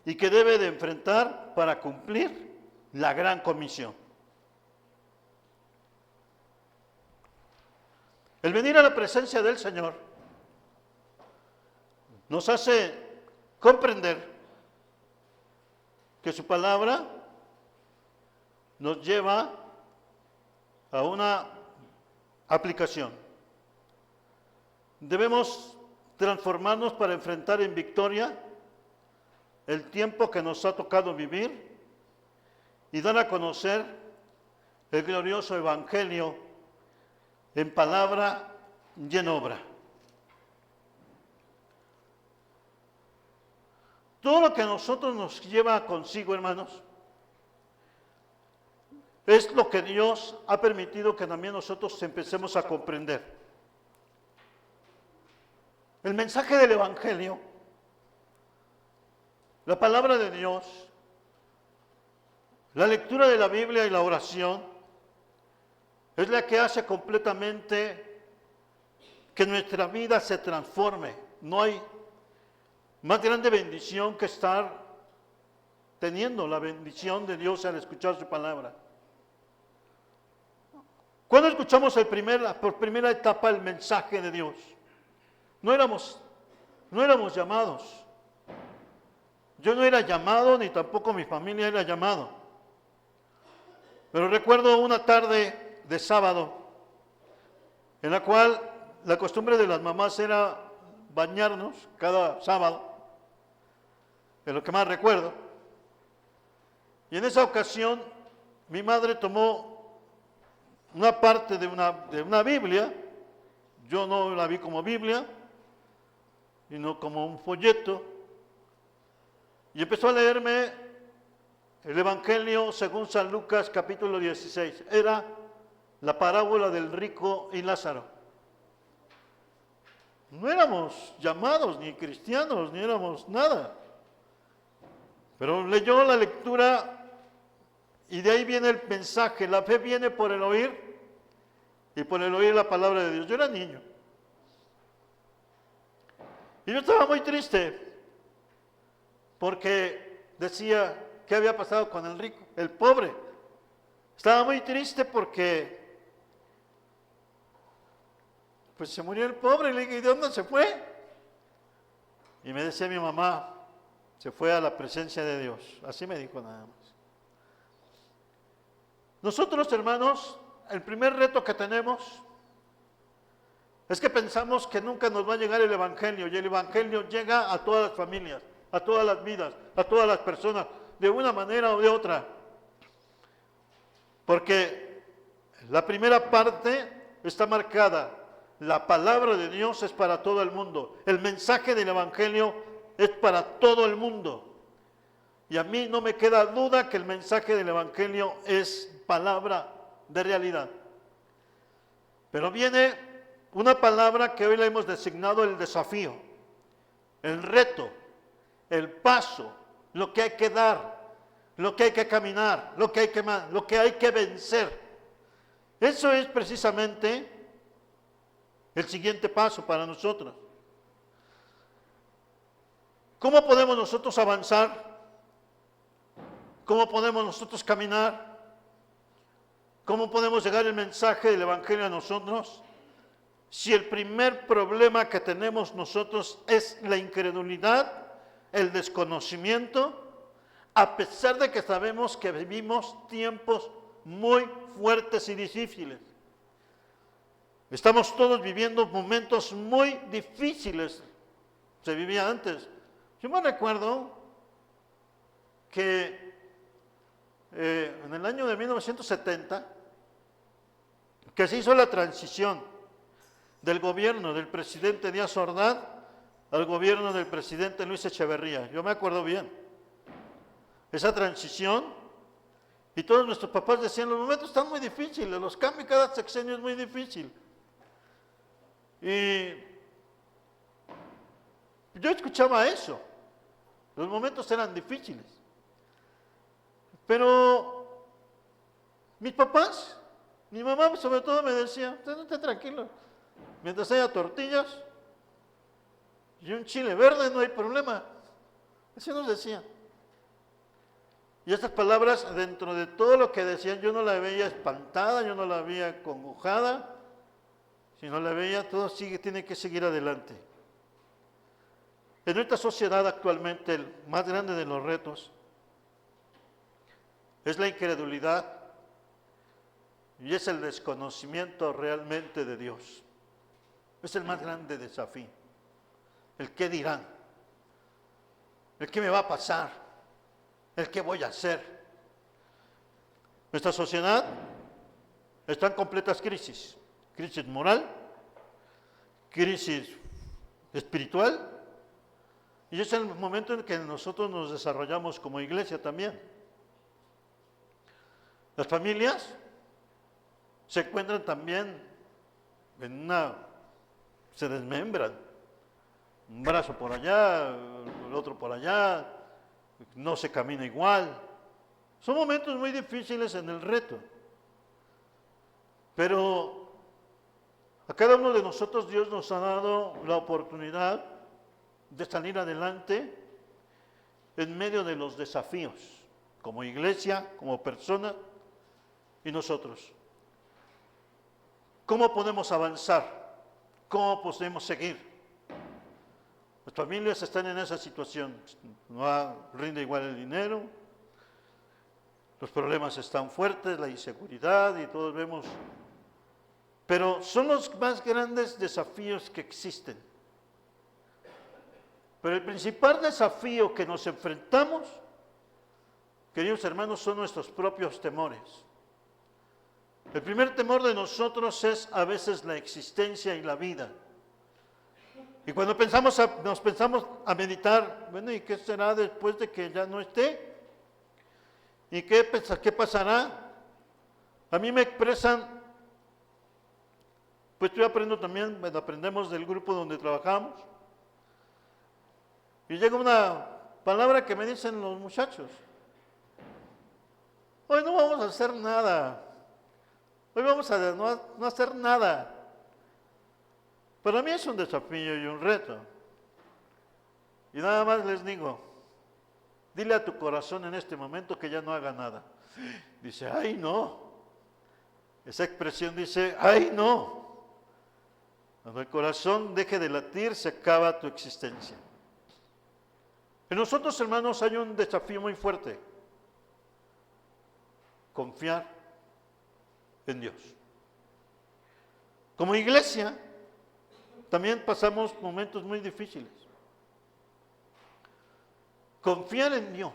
y que debe de enfrentar para cumplir la gran comisión. El venir a la presencia del Señor nos hace comprender que su palabra nos lleva a una aplicación. Debemos transformarnos para enfrentar en victoria el tiempo que nos ha tocado vivir y dar a conocer el glorioso evangelio en palabra y en obra. Todo lo que a nosotros nos lleva consigo, hermanos, es lo que Dios ha permitido que también nosotros empecemos a comprender. El mensaje del evangelio, la palabra de Dios, la lectura de la Biblia y la oración, es la que hace completamente que nuestra vida se transforme. No hay más grande bendición que estar teniendo la bendición de Dios al escuchar su palabra. ¿Cuándo escuchamos por primera etapa el mensaje de Dios? No éramos llamados. Yo no era llamado, ni tampoco mi familia era llamado. Pero recuerdo una tarde de sábado, en la cual la costumbre de las mamás era bañarnos cada sábado, es lo que más recuerdo. Y en esa ocasión, mi madre tomó una parte de una Biblia, yo no la vi como Biblia, sino como un folleto, y empezó a leerme el Evangelio según San Lucas capítulo 16. Era la parábola del rico y Lázaro. No éramos llamados ni cristianos, ni éramos nada. Pero leyó la lectura y de ahí viene el mensaje. La fe viene por el oír y por el oír la palabra de Dios. Yo era niño. Y yo estaba muy triste porque decía, ¿qué había pasado con el rico? El pobre. Estaba muy triste porque pues se murió el pobre. Y le dije, ¿y de dónde se fue? Y me decía mi mamá, se fue a la presencia de Dios. Así me dijo nada más. Nosotros, hermanos, el primer reto que tenemos es que pensamos que nunca nos va a llegar el Evangelio, y el Evangelio llega a todas las familias, a todas las vidas, a todas las personas, de una manera o de otra. Porque la primera parte está marcada, la palabra de Dios es para todo el mundo, el mensaje del Evangelio es para todo el mundo. Y a mí no me queda duda que el mensaje del Evangelio es palabra de realidad. Pero viene una palabra que hoy le hemos designado el desafío, el reto, el paso, lo que hay que dar, lo que hay que caminar, lo que hay que vencer. Eso es precisamente el siguiente paso para nosotros. ¿Cómo podemos nosotros avanzar? ¿Cómo podemos nosotros caminar? ¿Cómo podemos llegar el mensaje del Evangelio a nosotros? Si el primer problema que tenemos nosotros es la incredulidad, el desconocimiento, a pesar de que sabemos que vivimos tiempos muy fuertes y difíciles. Estamos todos viviendo momentos muy difíciles. Se vivía antes. Yo me recuerdo que en el año de 1970, que se hizo la transición del gobierno del presidente Díaz Ordaz al gobierno del presidente Luis Echeverría. Yo me acuerdo bien. Esa transición, y todos nuestros papás decían, los momentos están muy difíciles, los cambios cada sexenio es muy difícil. Y yo escuchaba eso, los momentos eran difíciles. Pero mis papás, mi mamá sobre todo me decía, usted no esté tranquilo, mientras haya tortillas y un chile verde no hay problema. Así nos decía. Y estas palabras, dentro de todo lo que decían, yo no la veía espantada, yo no la veía congojada, sino la veía, todo tiene que seguir adelante. En nuestra sociedad actualmente, el más grande de los retos es la incredulidad y es el desconocimiento realmente de Dios. Es el más grande desafío. El qué dirán, el qué me va a pasar, el qué voy a hacer. Nuestra sociedad está en completas crisis. Crisis moral, crisis espiritual, y es el momento en que nosotros nos desarrollamos como iglesia también. Las familias se encuentran también se desmembran, un brazo por allá, el otro por allá, no se camina igual. Son momentos muy difíciles en el reto, pero a cada uno de nosotros Dios nos ha dado la oportunidad de salir adelante en medio de los desafíos, como iglesia, como persona y nosotros. ¿Cómo podemos avanzar? ¿Cómo podemos seguir? Las familias están en esa situación, no rinde igual el dinero, los problemas están fuertes, la inseguridad y todos vemos, pero son los más grandes desafíos que existen. Pero el principal desafío que nos enfrentamos, queridos hermanos, son nuestros propios temores. El primer temor de nosotros es a veces la existencia y la vida. Y cuando nos pensamos a meditar, bueno, ¿y qué será después de que ya no esté? ¿Y qué pasará? A mí me expresan, pues yo aprendo también, aprendemos del grupo donde trabajamos, y llega una palabra que me dicen los muchachos: hoy no vamos a hacer nada, hoy vamos a no hacer nada. Para mí es un desafío y un reto. Y nada más les digo, dile a tu corazón en este momento que ya no haga nada. Dice, ay no. Esa expresión dice, ay no. Cuando el corazón deje de latir, se acaba tu existencia. En nosotros, hermanos, hay un desafío muy fuerte: confiar en Dios. Como iglesia, también pasamos momentos muy difíciles. Confiar en Dios.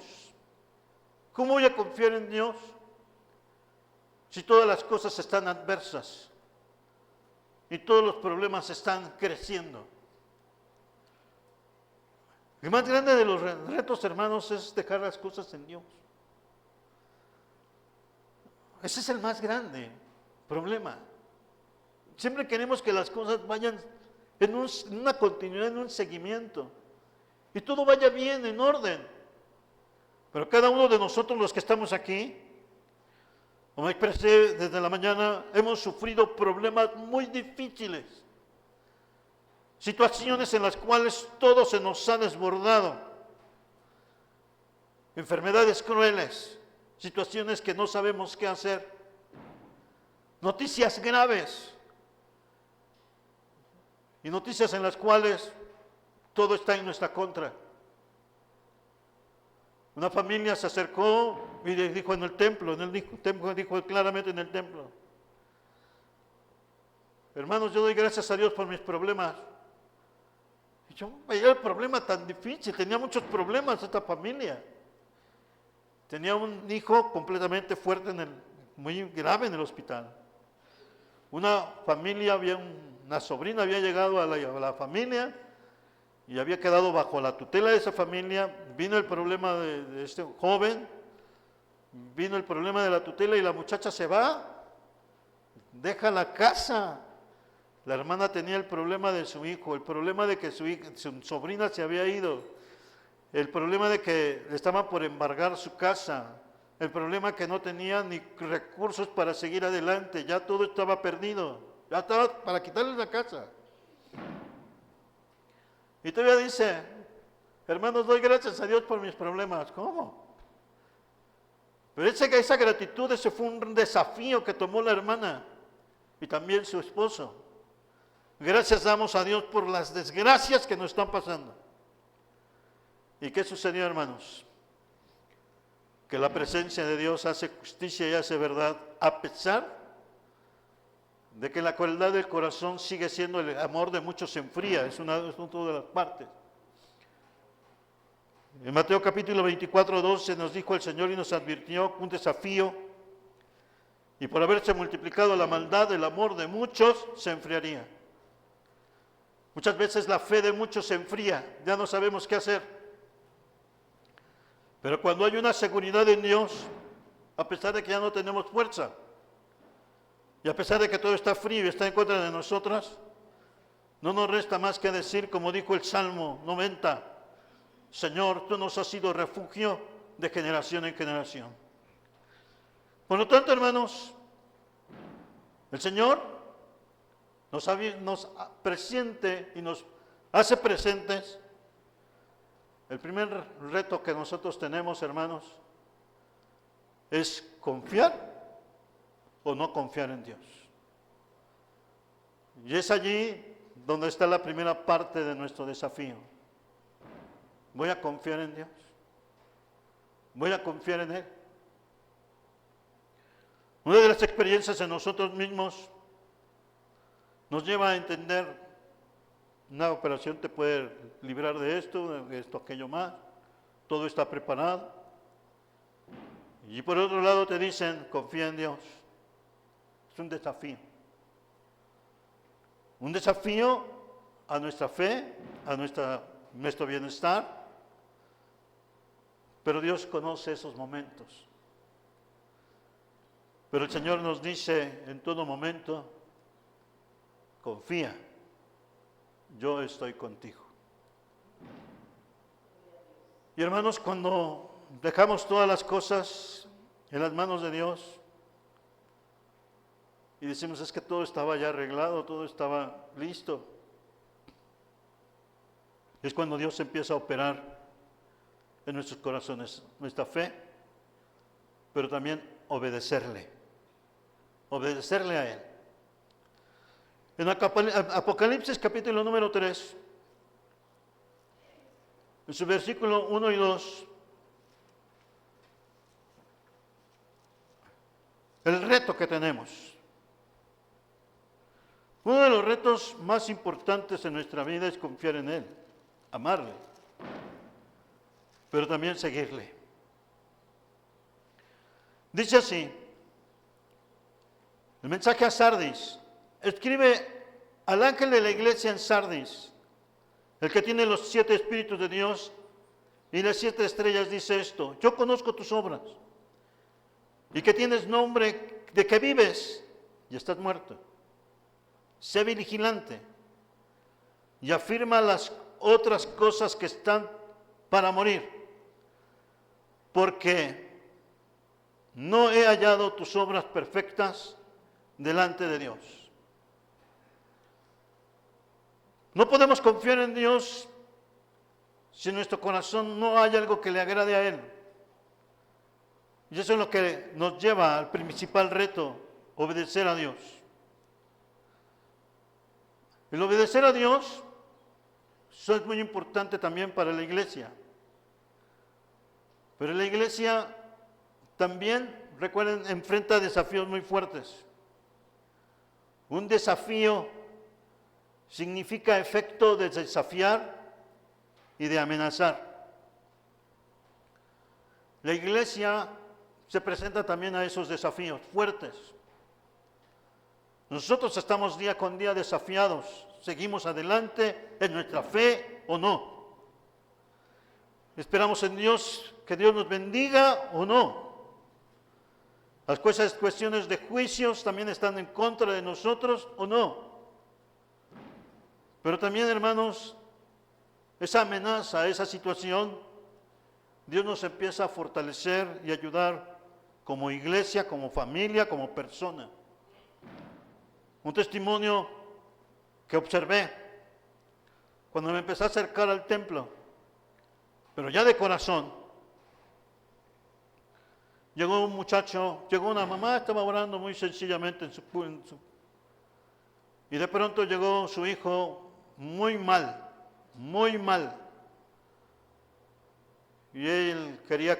¿Cómo voy a confiar en Dios si todas las cosas están adversas y todos los problemas están creciendo? El más grande de los retos, hermanos, es dejar las cosas en Dios. Ese es el más grande problema. Siempre queremos que las cosas vayan en una continuidad, en un seguimiento, y todo vaya bien, en orden. Pero cada uno de nosotros, los que estamos aquí, como expresé desde la mañana, hemos sufrido problemas muy difíciles. Situaciones en las cuales todo se nos ha desbordado. Enfermedades crueles, situaciones que no sabemos qué hacer. Noticias graves. Y noticias en las cuales todo está en nuestra contra. Una familia se acercó y dijo en el templo, dijo claramente en el templo: hermanos, yo doy gracias a Dios por mis problemas. Y yo veía el problema tan difícil, tenía muchos problemas esta familia. Tenía un hijo completamente fuerte, muy grave en el hospital. Una familia, una sobrina había llegado a la familia y había quedado bajo la tutela de esa familia. Vino el problema de este joven, vino el problema de la tutela y la muchacha se va, deja la casa. La hermana tenía el problema de su hijo, el problema de que su sobrina se había ido, el problema de que le estaban por embargar su casa, el problema que no tenía ni recursos para seguir adelante, ya todo estaba perdido, ya estaba para quitarles la casa. Y todavía dice: hermanos, doy gracias a Dios por mis problemas. ¿Cómo? Pero esa gratitud, ese fue un desafío que tomó la hermana y también su esposo. Gracias damos a Dios por las desgracias que nos están pasando. ¿Y qué sucedió, hermanos? Que la presencia de Dios hace justicia y hace verdad, a pesar de que la crueldad del corazón sigue siendo, el amor de muchos se enfría, es una de las partes. En Mateo capítulo 24, 12 nos dijo el Señor y nos advirtió un desafío, y por haberse multiplicado la maldad, el amor de muchos se enfriaría. Muchas veces la fe de muchos se enfría, ya no sabemos qué hacer. Pero cuando hay una seguridad en Dios, a pesar de que ya no tenemos fuerza, y a pesar de que todo está frío y está en contra de nosotras, no nos resta más que decir, como dijo el Salmo 90, Señor, tú nos has sido refugio de generación en generación. Por lo tanto, hermanos, el Señor nos presiente y nos hace presentes. El primer reto que nosotros tenemos, hermanos, es confiar o no confiar en Dios. Y es allí donde está la primera parte de nuestro desafío. ¿Voy a confiar en Dios? ¿Voy a confiar en Él? Una de las experiencias en nosotros mismos nos lleva a entender: una operación te puede librar de esto, aquello más, todo está preparado. Y por otro lado te dicen, confía en Dios. Es un desafío. Un desafío a nuestra fe, a nuestro bienestar. Pero Dios conoce esos momentos. Pero el Señor nos dice en todo momento, confía. Yo estoy contigo. Y hermanos, cuando dejamos todas las cosas en las manos de Dios y decimos, es que todo estaba ya arreglado, todo estaba listo, es cuando Dios empieza a operar en nuestros corazones, nuestra fe, pero también obedecerle a Él. En Apocalipsis capítulo número 3, en su versículo 1 y 2, el reto que tenemos. Uno de los retos más importantes en nuestra vida es confiar en Él, amarle, pero también seguirle. Dice así, el mensaje a Sardis. Escribe al ángel de la iglesia en Sardis, el que tiene los 7 espíritus de Dios y las 7 estrellas, dice esto: yo conozco tus obras y que tienes nombre de que vives y estás muerto. Sé vigilante y afirma las otras cosas que están para morir, porque no he hallado tus obras perfectas delante de Dios. No podemos confiar en Dios si en nuestro corazón no hay algo que le agrade a Él. Y eso es lo que nos lleva al principal reto, obedecer a Dios. El obedecer a Dios, eso es muy importante también para la iglesia. Pero la iglesia también, recuerden, enfrenta desafíos muy fuertes. Un desafío significa efecto de desafiar y de amenazar. La iglesia se presenta también a esos desafíos fuertes. Nosotros estamos día con día desafiados. ¿Seguimos adelante en nuestra fe o no? ¿Esperamos en Dios que Dios nos bendiga o no? Las cuestiones de juicios también están en contra de nosotros o no. Pero también, hermanos, esa amenaza, esa situación, Dios nos empieza a fortalecer y ayudar como iglesia, como familia, como persona. Un testimonio que observé cuando me empecé a acercar al templo, pero ya de corazón. llegó un muchacho, llegó una mamá, estaba orando muy sencillamente y de pronto llegó su hijo muy mal, muy mal. Y él quería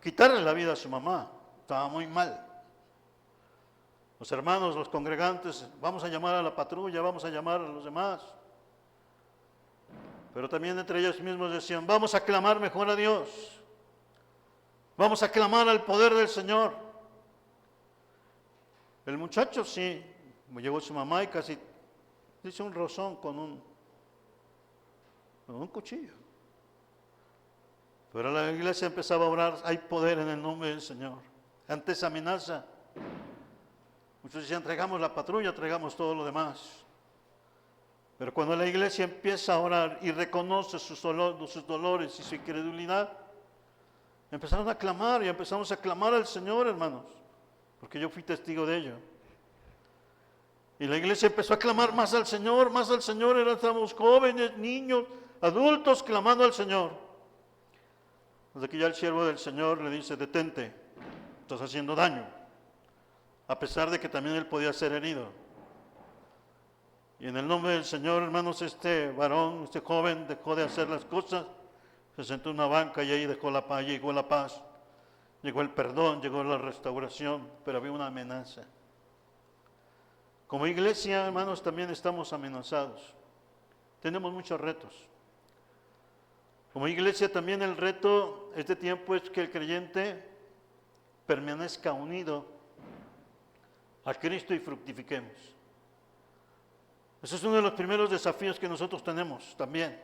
quitarle la vida a su mamá, estaba muy mal. Los hermanos, los congregantes, vamos a llamar a la patrulla, vamos a llamar a los demás. Pero también entre ellos mismos decían, vamos a clamar mejor a Dios. Vamos a clamar al poder del Señor. El muchacho sí, llegó su mamá y casi hizo un rozón con un cuchillo. Pero la iglesia empezaba a orar, hay poder en el nombre del Señor. Ante esa amenaza, muchos decían, traigamos la patrulla, traigamos todo lo demás. Pero cuando la iglesia empieza a orar y reconoce sus dolores y su incredulidad, empezaron a clamar y empezamos a clamar al Señor, hermanos, porque yo fui testigo de ello. Y la iglesia empezó a clamar más al Señor, éramos jóvenes, niños, adultos clamando al Señor. Desde que ya el siervo del Señor le dice, detente, estás haciendo daño, a pesar de que también él podía ser herido. Y en el nombre del Señor, hermanos, este varón, este joven dejó de hacer las cosas, se sentó en una banca y ahí dejó la paz, llegó la paz, llegó el perdón, llegó la restauración, pero había una amenaza. Como iglesia, hermanos, también estamos amenazados. Tenemos muchos retos. Como iglesia también el reto este tiempo es que el creyente permanezca unido a Cristo y fructifiquemos. Ese es uno de los primeros desafíos que nosotros tenemos también.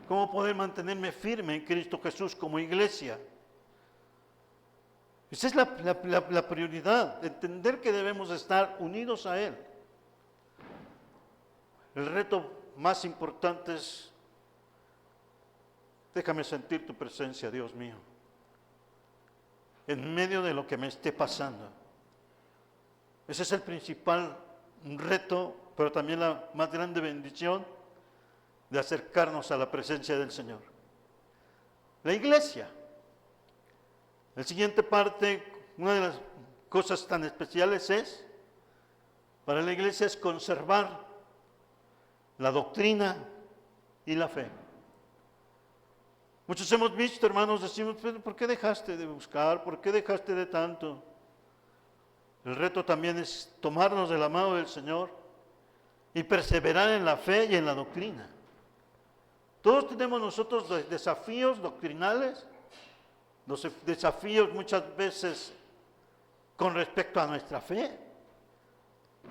¿Cómo poder mantenerme firme en Cristo Jesús como iglesia? Esa es la prioridad, entender que debemos estar unidos a Él. El reto más importante es, déjame sentir tu presencia, Dios mío, en medio de lo que me esté pasando. Ese es el principal reto, pero también la más grande bendición de acercarnos a la presencia del Señor. La iglesia. La siguiente parte, una de las cosas tan especiales para la iglesia es conservar la doctrina y la fe. Muchos hemos visto, hermanos, decimos, ¿por qué dejaste de buscar? ¿Por qué dejaste de tanto? El reto también es tomarnos de la mano del Señor y perseverar en la fe y en la doctrina. Todos tenemos nosotros desafíos doctrinales, los desafíos muchas veces con respecto a nuestra fe,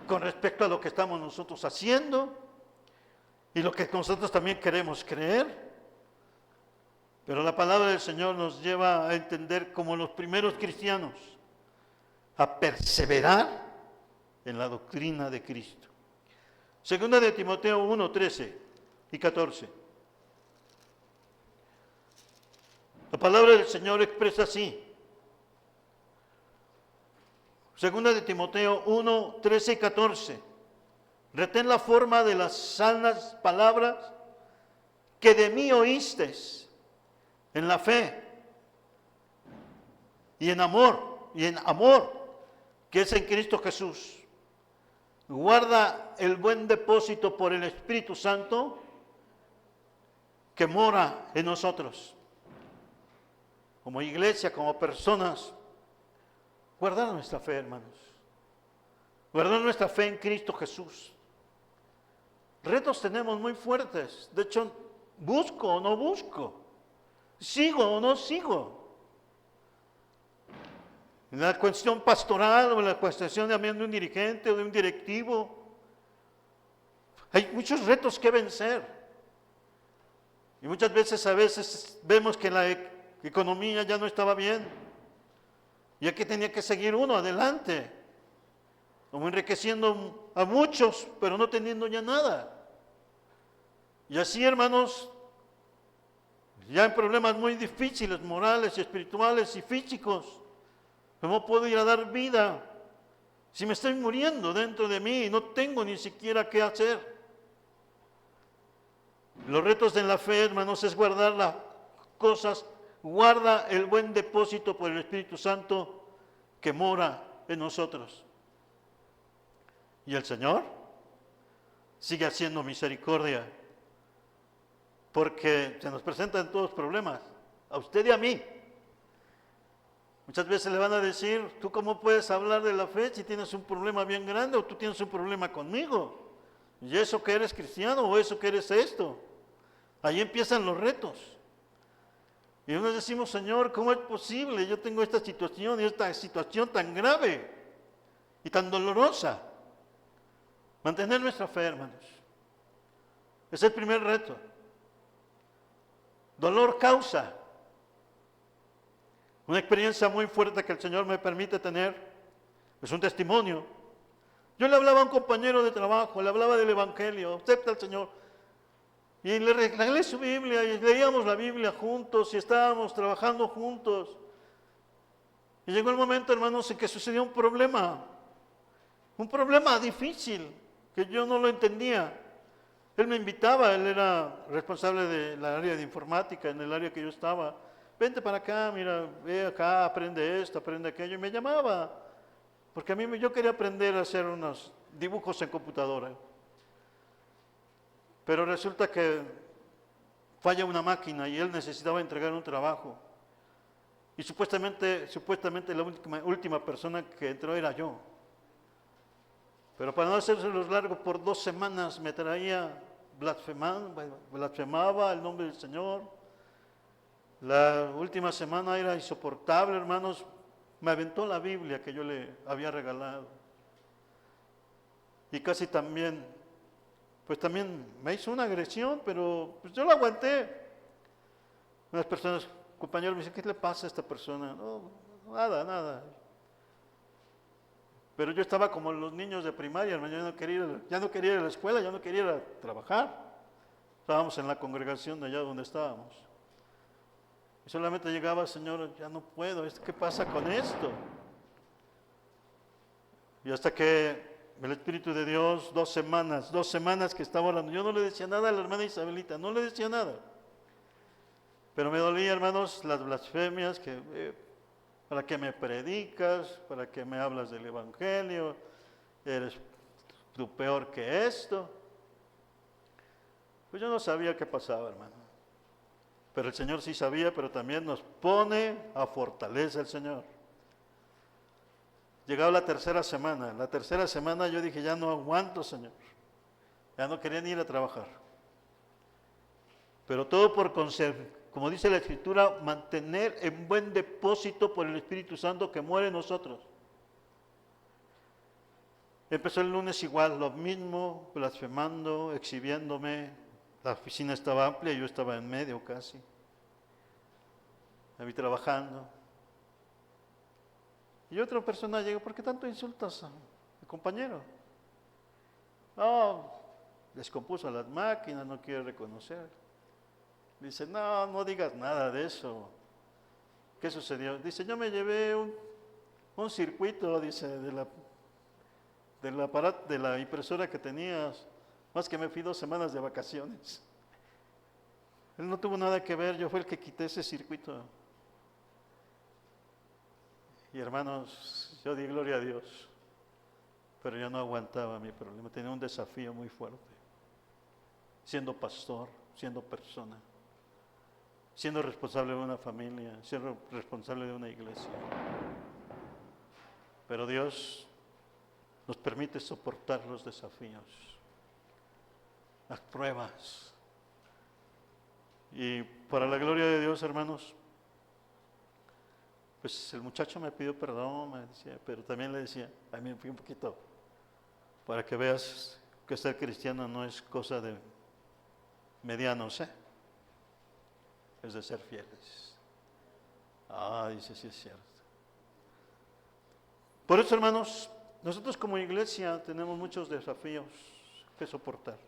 con respecto a lo que estamos nosotros haciendo y lo que nosotros también queremos creer. Pero la palabra del Señor nos lleva a entender como los primeros cristianos, a perseverar en la doctrina de Cristo. Segunda de Timoteo 1, 13 y 14. La palabra del Señor expresa así. Segunda de Timoteo 1, 13 y 14. Retén la forma de las sanas palabras que de mí oístes en la fe y en amor, que es en Cristo Jesús. Guarda el buen depósito por el Espíritu Santo que mora en nosotros. Como iglesia, como personas, guardar nuestra fe, hermanos. Guardar nuestra fe en Cristo Jesús. Retos tenemos muy fuertes. De hecho, busco o no busco. Sigo o no sigo. En la cuestión pastoral o en la cuestión también de un dirigente o de un directivo, hay muchos retos que vencer. Y muchas veces vemos que la economía ya no estaba bien. Y aquí tenía que seguir uno adelante, como enriqueciendo a muchos, pero no teniendo ya nada. Y así, hermanos, ya en problemas muy difíciles, morales, espirituales y físicos. ¿Cómo puedo ir a dar vida si me estoy muriendo dentro de mí y no tengo ni siquiera qué hacer? Los retos de la fe, hermanos, es guardar las cosas guarda el buen depósito por el Espíritu Santo que mora en nosotros. Y el Señor sigue haciendo misericordia, porque se nos presentan todos los problemas, a usted y a mí. Muchas veces le van a decir, ¿tú cómo puedes hablar de la fe si tienes un problema bien grande o tú tienes un problema conmigo? ¿Y eso que eres cristiano o eso que eres esto? Ahí empiezan los retos. Y nos decimos, Señor, ¿cómo es posible? Yo tengo esta situación y esta situación tan grave y tan dolorosa. Mantener nuestra fe, hermanos. Es el primer reto. Dolor causa. Una experiencia muy fuerte que el Señor me permite tener. Es un testimonio. Yo le hablaba a un compañero de trabajo, le hablaba del Evangelio, acepta al Señor. Y le regalé su Biblia y leíamos la Biblia juntos y estábamos trabajando juntos. Y llegó el momento, hermanos, en que sucedió un problema difícil, que yo no lo entendía. Él me invitaba, él era responsable del área de informática, en el área que yo estaba. Vente para acá, mira, ve acá, aprende esto, aprende aquello. Y me llamaba, porque yo quería aprender a hacer unos dibujos en computadora. Pero resulta que falla una máquina y él necesitaba entregar un trabajo. Y supuestamente la última persona que entró era yo. Pero para no hacérselos largo, por 2 semanas me traía blasfemaba el nombre del Señor. La última semana era insoportable, hermanos. Me aventó la Biblia que yo le había regalado. Y casi también me hizo una agresión, pero pues yo la aguanté. Unas personas, compañeros, me dicen, ¿qué le pasa a esta persona? No, nada. Pero yo estaba como los niños de primaria, hermano. Yo ya no quería ir a la escuela, ya no quería ir a trabajar. Estábamos en la congregación de allá donde estábamos. Y solamente llegaba, Señor, ya no puedo, ¿qué pasa con esto? Y hasta que el Espíritu de Dios, 2 semanas que estaba orando, yo no le decía nada a la hermana Isabelita, no le decía nada. Pero me dolía, hermanos, las blasfemias, ¿para qué me predicas? ¿Para qué me hablas del Evangelio? ¿Eres tú peor que esto? Pues yo no sabía qué pasaba, hermano. Pero el Señor sí sabía, pero también nos pone a fortaleza el Señor. Llegaba la tercera semana yo dije, ya no aguanto, Señor. Ya no quería ni ir a trabajar. Pero todo por como dice la Escritura, mantener en buen depósito por el Espíritu Santo que muere en nosotros. Empezó el lunes igual, lo mismo, blasfemando, exhibiéndome. La oficina estaba amplia, yo estaba en medio casi. Me vi trabajando. Y otra persona llegó, ¿por qué tanto insultas a mi compañero? No, descompuso las máquinas, no quiere reconocer. Dice, no digas nada de eso. ¿Qué sucedió? Dice, yo me llevé un circuito, dice, de la impresora que tenías, más que me fui 2 semanas de vacaciones. Él no tuvo nada que ver, yo fui el que quité ese circuito. Y hermanos, yo di gloria a Dios, pero yo no aguantaba mi problema, tenía un desafío muy fuerte. Siendo pastor, siendo persona, siendo responsable de una familia, siendo responsable de una iglesia. Pero Dios nos permite soportar los desafíos, las pruebas. Y para la gloria de Dios, hermanos, pues el muchacho me pidió perdón, me decía, pero también le decía, a mí me fui un poquito, para que veas que ser cristiano no es cosa de medianos, es de ser fieles. Dice, sí es cierto. Por eso, hermanos, nosotros como iglesia tenemos muchos desafíos que soportar.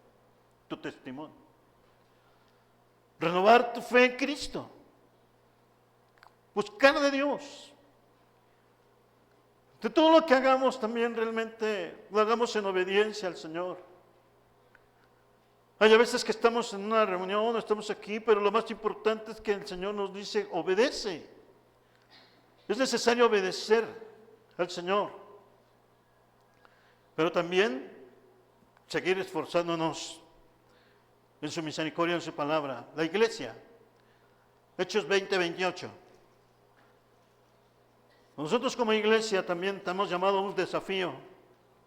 Tu testimonio. Renovar tu fe en Cristo. Buscar de Dios. De todo lo que hagamos también realmente lo hagamos en obediencia al Señor. Hay a veces que estamos en una reunión, estamos aquí, pero lo más importante es que el Señor nos dice, obedece. Es necesario obedecer al Señor, pero también seguir esforzándonos en su misericordia, en su palabra. La iglesia, Hechos 20:28. Nosotros como iglesia también estamos llamados a un desafío,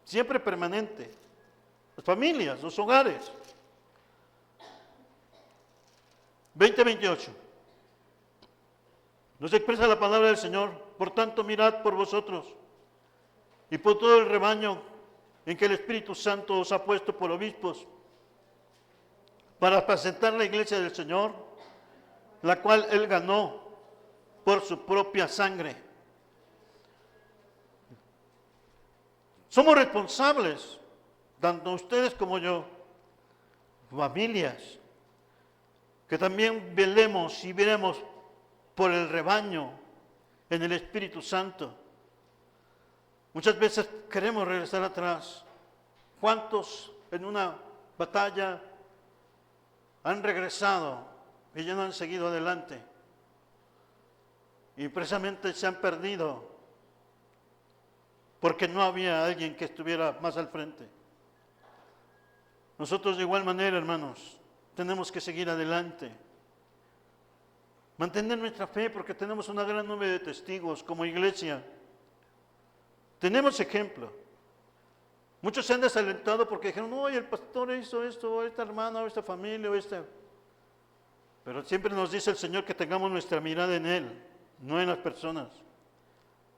siempre permanente. Las familias, los hogares. 20:28. Nos expresa la palabra del Señor. Por tanto, mirad por vosotros y por todo el rebaño en que el Espíritu Santo os ha puesto por obispos, para apacentar la iglesia del Señor, la cual Él ganó por su propia sangre. Somos responsables, tanto ustedes como yo, familias, que también velemos y veremos por el rebaño en el Espíritu Santo. Muchas veces queremos regresar atrás. ¿Cuántos en una batalla han regresado y ya no han seguido adelante? Y precisamente se han perdido porque no había alguien que estuviera más al frente. Nosotros de igual manera, hermanos, tenemos que seguir adelante. Mantener nuestra fe porque tenemos una gran nube de testigos como iglesia. Tenemos ejemplo. Muchos se han desalentado porque dijeron, oye, el pastor hizo esto, o esta hermana, o esta familia, o esta. Pero siempre nos dice el Señor que tengamos nuestra mirada en Él, no en las personas.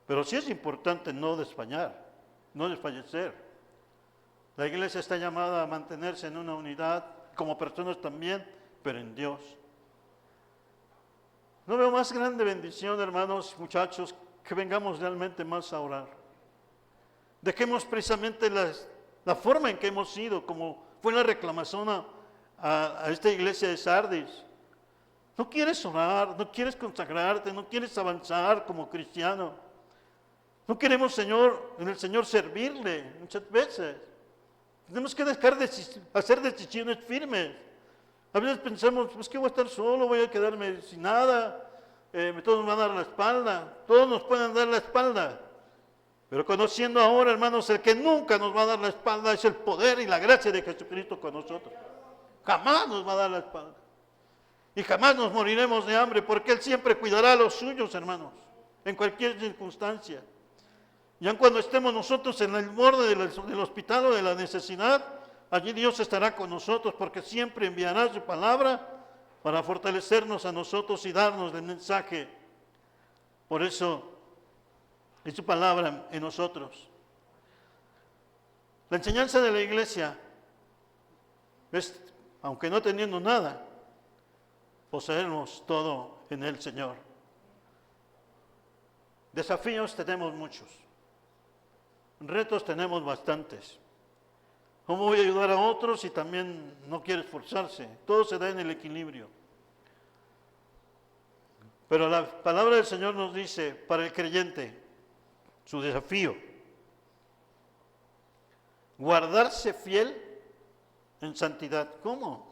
Pero sí es importante no desmayar, no desfallecer. La iglesia está llamada a mantenerse en una unidad, como personas también, pero en Dios. No veo más grande bendición, hermanos, muchachos, que vengamos realmente más a orar. Dejemos precisamente la forma en que hemos sido, como fue la reclamación a esta iglesia de Sardis. No quieres orar, no quieres consagrarte, no quieres avanzar como cristiano. No queremos, Señor, en el Señor servirle muchas veces. Tenemos que dejar de hacer decisiones firmes. A veces pensamos, pues que voy a estar solo, voy a quedarme sin nada, todos nos van a dar la espalda, todos nos pueden dar la espalda. Pero conociendo ahora, hermanos, el que nunca nos va a dar la espalda es el poder y la gracia de Jesucristo con nosotros. Jamás nos va a dar la espalda. Y jamás nos moriremos de hambre, porque Él siempre cuidará a los suyos, hermanos, en cualquier circunstancia. Ya cuando estemos nosotros en el borde del hospital o de la necesidad, allí Dios estará con nosotros, porque siempre enviará su palabra para fortalecernos a nosotros y darnos el mensaje. Por eso es su palabra en nosotros. La enseñanza de la iglesia es, aunque no teniendo nada, poseemos todo en el Señor. Desafíos tenemos muchos. Retos tenemos bastantes. ¿Cómo voy a ayudar a otros si también no quiere esforzarse? Todo se da en el equilibrio. Pero la palabra del Señor nos dice, para el creyente, su desafío, guardarse fiel en santidad. ¿Cómo?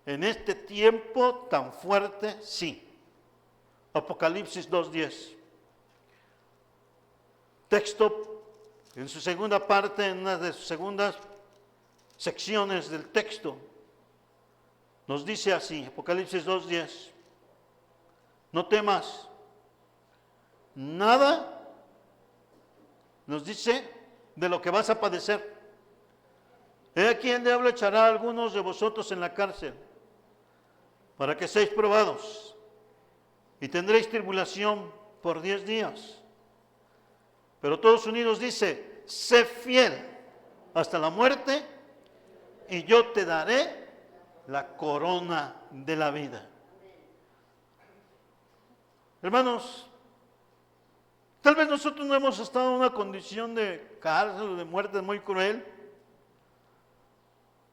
En este tiempo tan fuerte, sí. Apocalipsis 2:10. Texto en su segunda parte, en una de sus segundas secciones del texto, nos dice así, Apocalipsis 2:10, no temas nada, nos dice de lo que vas a padecer. He aquí el diablo echará a algunos de vosotros en la cárcel, para que seáis probados, y tendréis tribulación por 10 días. Pero todos unidos dice, sé fiel hasta la muerte y yo te daré la corona de la vida. Hermanos, tal vez nosotros no hemos estado en una condición de cárcel o de muerte muy cruel,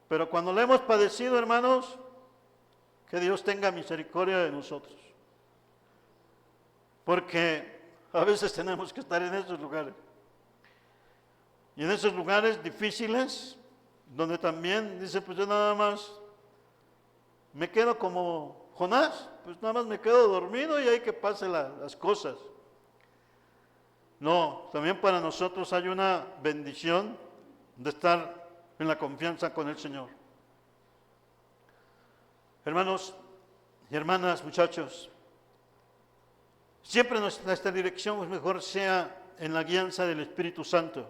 pero cuando la hemos padecido, hermanos, que Dios tenga misericordia de nosotros. Porque a veces tenemos que estar en esos lugares. Y en esos lugares difíciles, donde también dice, pues yo nada más me quedo como Jonás, pues nada más me quedo dormido y hay que pasen las cosas. No, también para nosotros hay una bendición de estar en la confianza con el Señor. Hermanos y hermanas, muchachos, siempre nuestra dirección es mejor sea en la guianza del Espíritu Santo.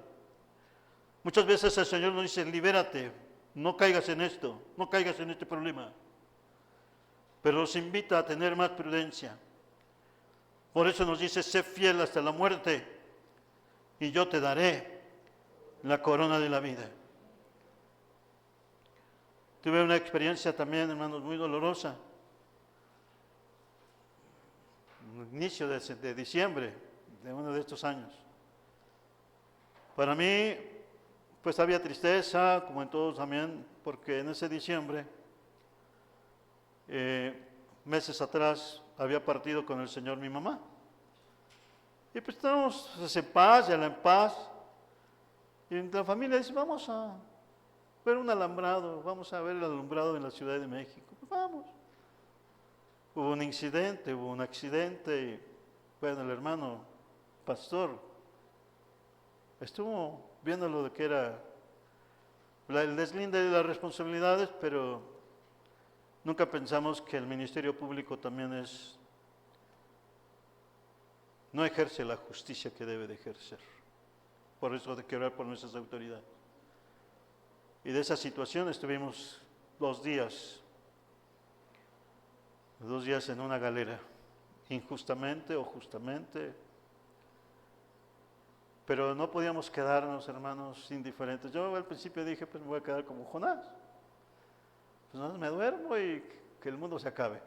Muchas veces el Señor nos dice, libérate, no caigas en esto, no caigas en este problema. Pero nos invita a tener más prudencia. Por eso nos dice, sé fiel hasta la muerte y yo te daré la corona de la vida. Tuve una experiencia también, hermanos, muy dolorosa. Inicio de diciembre de uno de estos años. Para mí, pues había tristeza, como en todos también, porque en ese diciembre, meses atrás, había partido con el Señor mi mamá. Y pues estábamos en paz, ya en paz. Y la familia dice, vamos a ver un alambrado, vamos a ver el alumbrado en la Ciudad de México. Pues vamos. Hubo un accidente, y bueno, el hermano pastor estuvo viendo lo de que era el deslinde de las responsabilidades, pero nunca pensamos que el Ministerio Público también no ejerce la justicia que debe de ejercer. Por eso hay que orar por nuestras autoridades. Y de esa situación estuvimos 2 días en una galera, injustamente o justamente, pero no podíamos quedarnos, hermanos, indiferentes. Yo al principio dije, pues me voy a quedar como Jonás, pues nada más me duermo y que el mundo se acabe.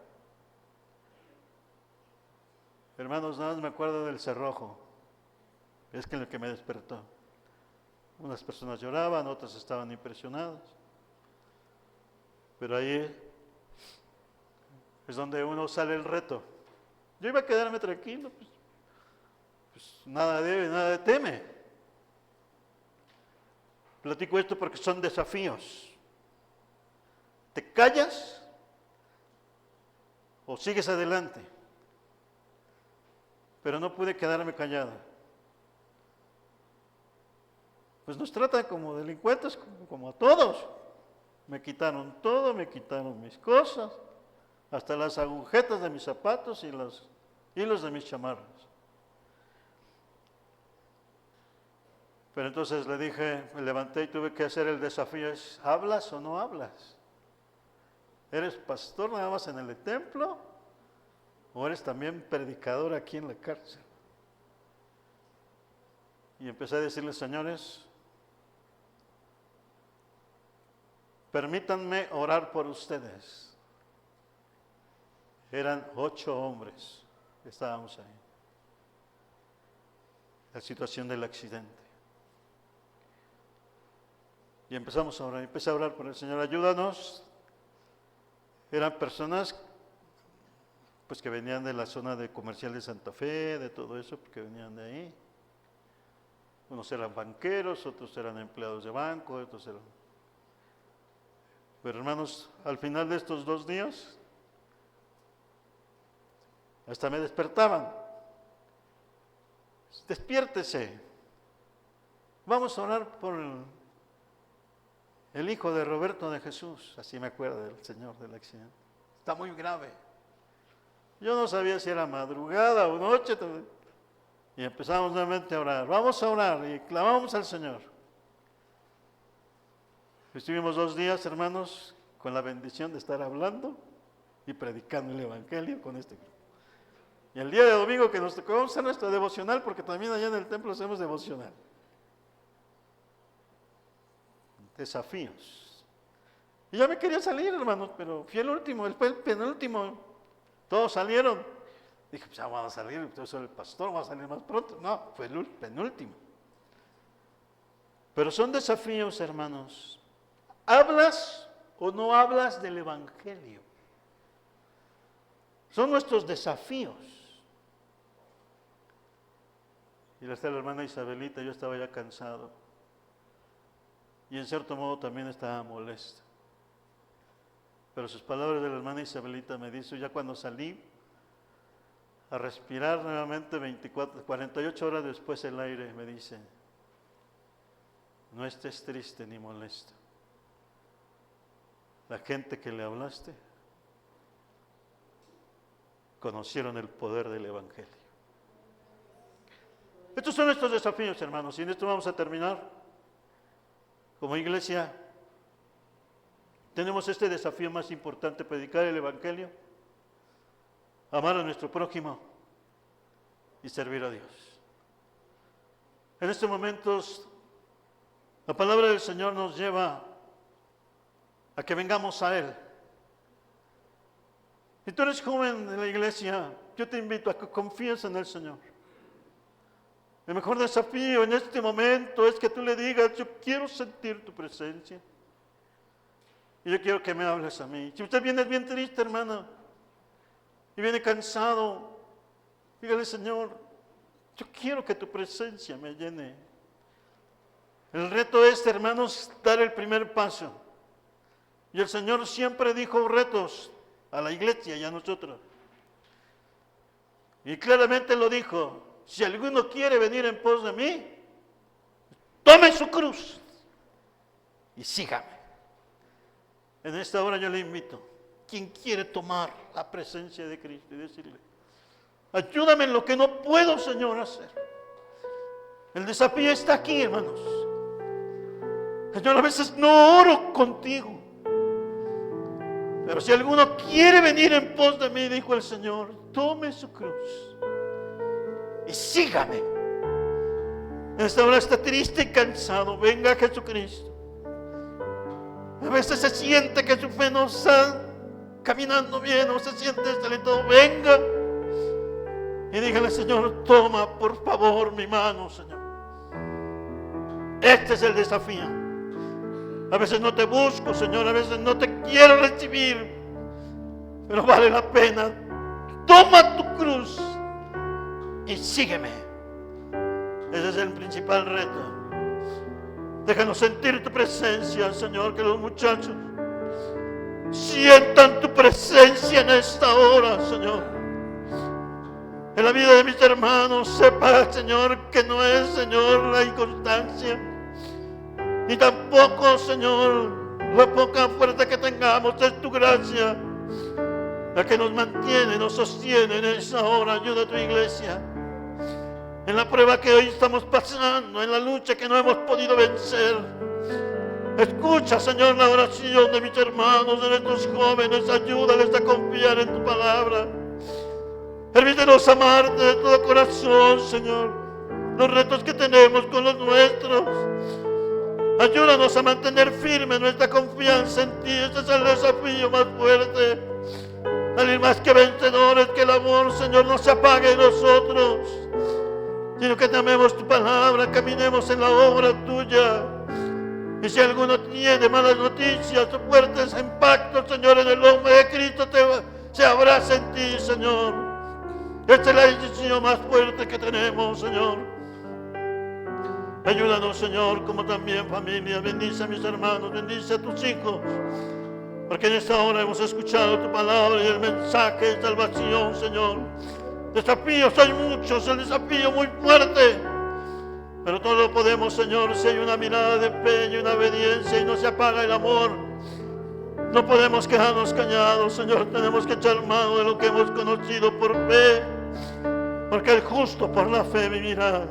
Hermanos, nada más me acuerdo del cerrojo, es que el que me despertó. Unas personas lloraban, otras estaban impresionadas, pero ahí es donde uno sale el reto. Yo iba a quedarme tranquilo, pues nada debe, nada teme. Platico esto porque son desafíos. ¿Te callas o sigues adelante? Pero no pude quedarme callado. Pues nos tratan como delincuentes, como a todos. Me quitaron todo, me quitaron mis cosas, hasta las agujetas de mis zapatos y los hilos de mis chamarras. Pero entonces le dije, me levanté y tuve que hacer el desafío, es, ¿hablas o no hablas? ¿Eres pastor nada más en el templo o eres también predicador aquí en la cárcel? Y empecé a decirles, señores, permítanme orar por ustedes. Eran 8 hombres que estábamos ahí. La situación del accidente. Y empezamos a orar, empecé a orar por el Señor, ayúdanos. Eran personas pues que venían de la zona de comercial de Santa Fe, de todo eso, porque venían de ahí. Unos eran banqueros, otros eran empleados de banco, otros eran... Pero hermanos, al final de estos 2 días, hasta me despertaban. Despiértese. Vamos a orar por el hijo de Roberto de Jesús. Así me acuerdo del Señor del accidente. Está muy grave. Yo no sabía si era madrugada o noche. Y empezamos nuevamente a orar. Vamos a orar y clamamos al Señor. Estuvimos 2 días, hermanos, con la bendición de estar hablando y predicando el Evangelio con este grupo. Y el día de domingo que nos tocó hacer nuestra devocional, porque también allá en el templo hacemos devocional. Desafíos. Y yo me quería salir, hermanos, pero fui el último, el penúltimo. Todos salieron. Dije, pues ya vamos a salir, yo soy el pastor, vamos a salir más pronto. No, fue el penúltimo. Pero son desafíos, hermanos. ¿Hablas o no hablas del Evangelio? Son nuestros desafíos. Y está la hermana Isabelita, yo estaba ya cansado. y en cierto modo también estaba molesto. Pero sus palabras de la hermana Isabelita me dice, ya cuando salí a respirar nuevamente 48 horas después el aire me dice, no estés triste ni molesto. La gente que le hablaste conocieron el poder del Evangelio. Estos son nuestros desafíos, hermanos, y en esto vamos a terminar. Como iglesia, tenemos este desafío más importante: predicar el Evangelio, amar a nuestro prójimo y servir a Dios. En estos momentos, la palabra del Señor nos lleva a que vengamos a Él. Si tú eres joven de la iglesia, yo te invito a que confíes en el Señor. El mejor desafío en este momento es que tú le digas, yo quiero sentir tu presencia. Y yo quiero que me hables a mí. Si usted viene bien triste, hermana, y viene cansado, dígale, Señor, yo quiero que tu presencia me llene. El reto es, hermanos, dar el primer paso. Y el Señor siempre dijo retos a la iglesia y a nosotros. Y claramente lo dijo: si alguno quiere venir en pos de mí, tome su cruz y sígame. En esta hora yo le invito, quien quiere tomar la presencia de Cristo y decirle, ayúdame en lo que no puedo, Señor, hacer. El desafío está aquí, hermanos. Señor, a veces no oro contigo, pero si alguno quiere venir en pos de mí, dijo el Señor, tome su cruz y sígame. En esta hora está triste y cansado, venga a Jesucristo. A veces se siente que su fe no está caminando bien, o se siente desalentado, venga y dígale, Señor, toma por favor mi mano, Señor. Este es el desafío. A veces no te busco, Señor, a veces no te quiero recibir, pero vale la pena. Toma tu cruz y sígueme. Ese es el principal reto. Déjanos sentir tu presencia, Señor, que los muchachos sientan tu presencia en esta hora, Señor. En la vida de mis hermanos, sepa, Señor, que no es, Señor, la inconstancia, ni tampoco, Señor, la poca fuerza que tengamos, es tu gracia la que nos mantiene, nos sostiene en esa hora. Ayuda a tu iglesia en la prueba que hoy estamos pasando, en la lucha que no hemos podido vencer. Escucha, Señor, la oración de mis hermanos, de nuestros jóvenes. Ayúdales a confiar en tu palabra. Permítenos amarte de todo corazón, Señor. Los retos que tenemos con los nuestros, ayúdanos a mantener firme nuestra confianza en ti. Ese es el desafío más fuerte. Salir más que vencedores, que el amor, Señor, no se apague en nosotros, sino que amemos tu palabra, caminemos en la obra tuya. Y si alguno tiene malas noticias o fuertes impactos, Señor, en el nombre de Cristo se abraza en ti, Señor. Esta es la decisión más fuerte que tenemos, Señor. Ayúdanos, Señor, como también familia. Bendice a mis hermanos, bendice a tus hijos, porque en esta hora hemos escuchado tu palabra y el mensaje de salvación, Señor. Desafíos hay muchos, el desafío muy fuerte, pero todo lo podemos, Señor, si hay una mirada de fe y una obediencia y no se apaga el amor. No podemos quedarnos callados, Señor, tenemos que echar mano de lo que hemos conocido por fe, porque el justo por la fe vivirá.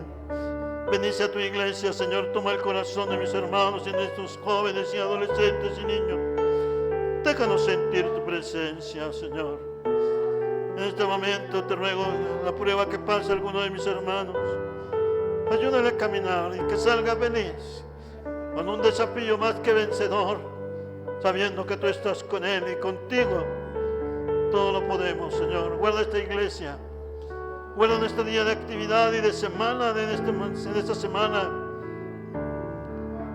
Bendice a tu iglesia, Señor, toma el corazón de mis hermanos y de estos jóvenes y adolescentes y niños. Déjanos sentir tu presencia, Señor. En este momento te ruego la prueba que pase alguno de mis hermanos. Ayúdale a caminar y que salga feliz, con un desafío más que vencedor, sabiendo que tú estás con él y contigo todo lo podemos, Señor. Guarda esta iglesia, guarda nuestro día de actividad y de semana, en esta semana.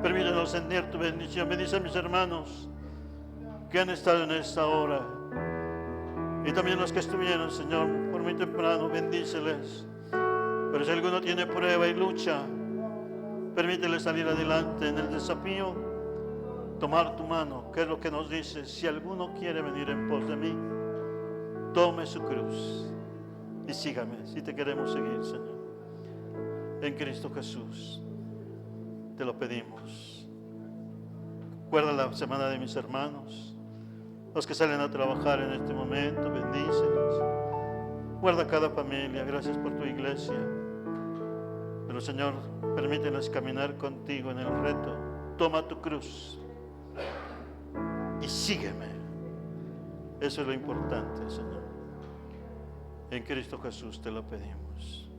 Permítanos sentir tu bendición. Bendice a mis hermanos que han estado en esta hora, y también los que estuvieron, Señor, por muy temprano. Bendíceles. Pero si alguno tiene prueba y lucha, permítele salir adelante en el desafío tomar tu mano, que es lo que nos dice: si alguno quiere venir en pos de mí, tome su cruz y sígame. Si te queremos seguir, Señor, en Cristo Jesús, te lo pedimos. Guarda la semana de mis hermanos, los que salen a trabajar en este momento, bendícelos. Guarda cada familia, gracias por tu iglesia. Pero Señor, permítenos caminar contigo en el reto. Toma tu cruz y sígueme. Eso es lo importante, Señor. En Cristo Jesús te lo pedimos.